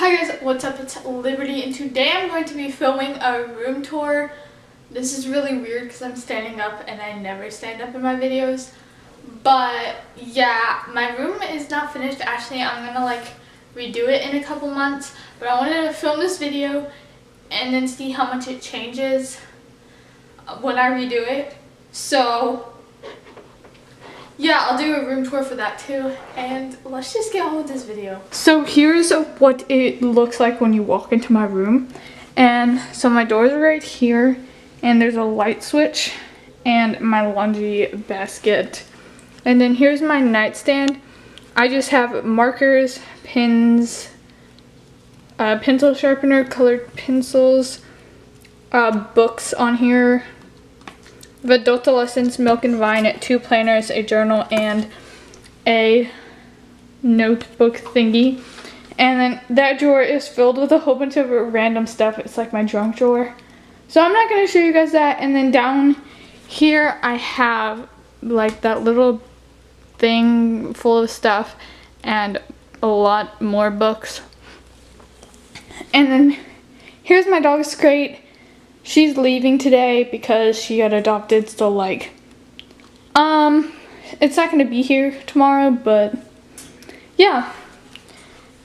Hi guys, what's up? It's Liberty, and today I'm going to be filming a room tour. This is really weird because I'm standing up and I never stand up in my videos. But yeah, my room is not finished. Actually, I'm gonna redo it in a couple months. But I wanted to film this video and then see how much it changes when I redo it. So yeah, I'll do a room tour for that too, and let's just get on with this video. So here's what it looks like when you walk into my room. And so my doors are right here, and there's a light switch and my laundry basket. And then here's my nightstand. I just have markers, pens, pencil sharpener, colored pencils, books on here. The Adult Lessons, Milk and Vine, 2 planners, a journal, and a notebook thingy. And then that drawer is filled with a whole bunch of random stuff. It's like my junk drawer. So I'm not going to show you guys that. And then down here I have like that little thing full of stuff and a lot more books. And then here's my dog's crate. She's leaving today because she got adopted, so it's not gonna be here tomorrow, but yeah.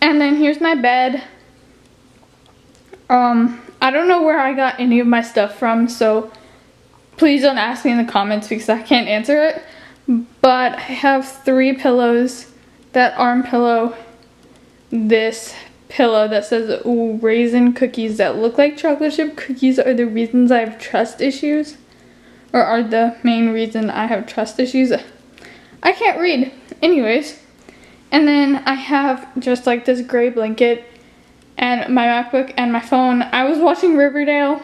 And then here's my bed. I don't know where I got any of my stuff from, so please don't ask me in the comments because I can't answer it. But I have 3 pillows, that arm pillow, this pillow that says raisin cookies that look like chocolate chip cookies are the reasons I have trust issues, or are the main reason I have trust issues. I can't read. Anyways, and then I have just like this gray blanket and my MacBook and my phone. I was watching Riverdale,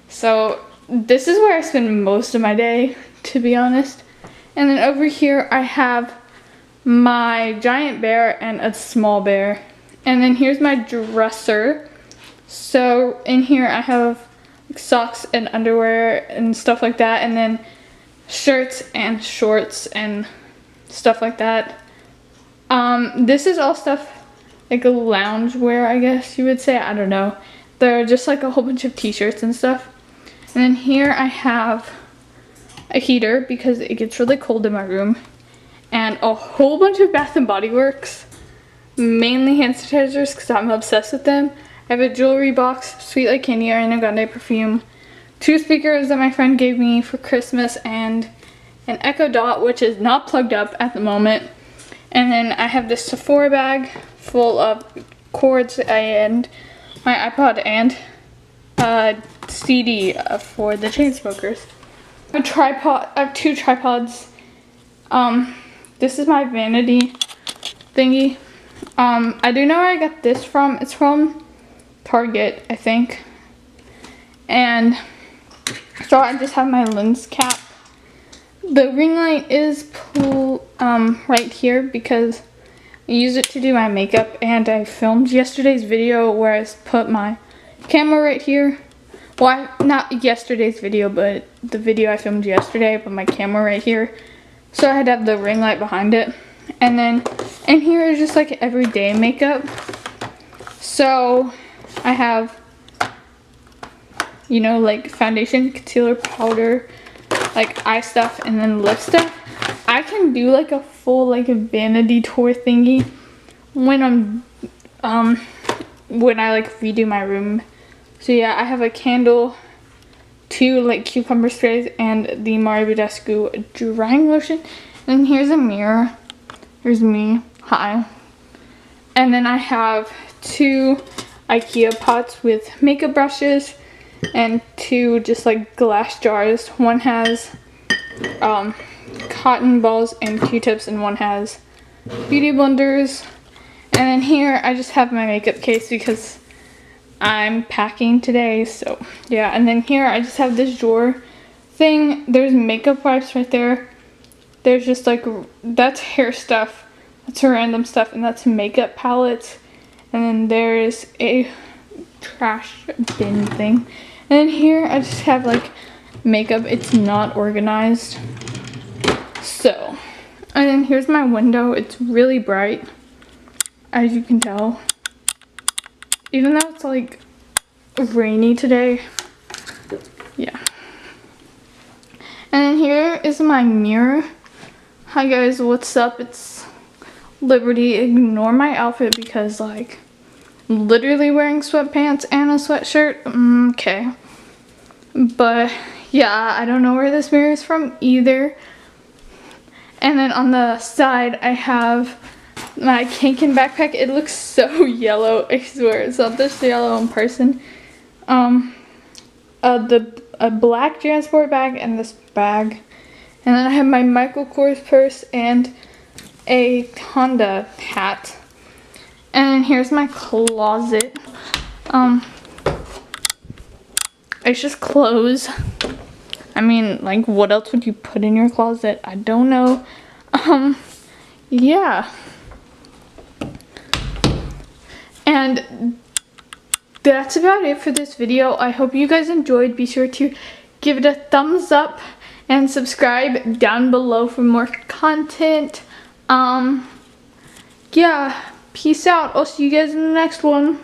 so this is where I spend most of my day, to be honest. And then over here I have my giant bear and a small bear. And then here's my dresser. So in here I have socks and underwear and stuff like that, and then shirts and shorts and stuff like that. This is all stuff like a lounge wear, I guess you would say. I don't know. They're just like a whole bunch of t-shirts and stuff. And then here I have a heater because it gets really cold in my room, and a whole bunch of Bath and Body Works. Mainly hand sanitizers because I'm obsessed with them. I have a jewelry box, Sweet Like Candy, Ariana Grande perfume, 2 speakers that my friend gave me for Christmas, and an Echo Dot, which is not plugged up at the moment. And then I have this Sephora bag full of cords and my iPod and CD for the Chainsmokers. I have a tripod. I have 2 tripods. This is my vanity thingy. I do know where I got this from. It's from Target, I think. And so I just have my lens cap. The ring light is right here because I use it to do my makeup, and I filmed yesterday's video where I put my camera right here. Well, not yesterday's video, but the video I filmed yesterday, I put my camera right here. So I had to have the ring light behind it. And then in here is just like everyday makeup. So I have, you know, like foundation, concealer, powder, like eye stuff, and then lip stuff. I can do like a full like a vanity tour thingy when when I like redo my room. So yeah, I have a candle, 2 like cucumber sprays, and the Mario Badescu drying lotion. And here's a mirror. Here's me. Hi. And then I have 2 IKEA pots with makeup brushes and 2 just like glass jars. One has cotton balls and Q-tips, and one has beauty blenders. And then here I just have my makeup case because I'm packing today, so yeah. And then here I just have this drawer thing. There's makeup wipes right there. There's just like, that's hair stuff, that's random stuff, and that's makeup palettes. And then there's a trash bin thing. And then here I just have like makeup. It's not organized. So, and then here's my window. It's really bright, as you can tell. even though it's like rainy today. Yeah. And then here is my mirror. Hi guys, what's up? It's Liberty. Ignore my outfit because like literally wearing sweatpants and a sweatshirt. Okay. But yeah, I don't know where this mirror is from either. And then on the side I have my Kanken backpack. It looks so yellow. I swear it's not this yellow in person. A black JanSport bag and this bag. And then I have my Michael Kors purse and a Honda hat. And here's my closet. It's just clothes. I mean, like, what else would you put in your closet? I don't know. Yeah. And that's about it for this video. I hope you guys enjoyed. Be sure to give it a thumbs up and subscribe down below for more content. Yeah, peace out. I'll see you guys in the next one.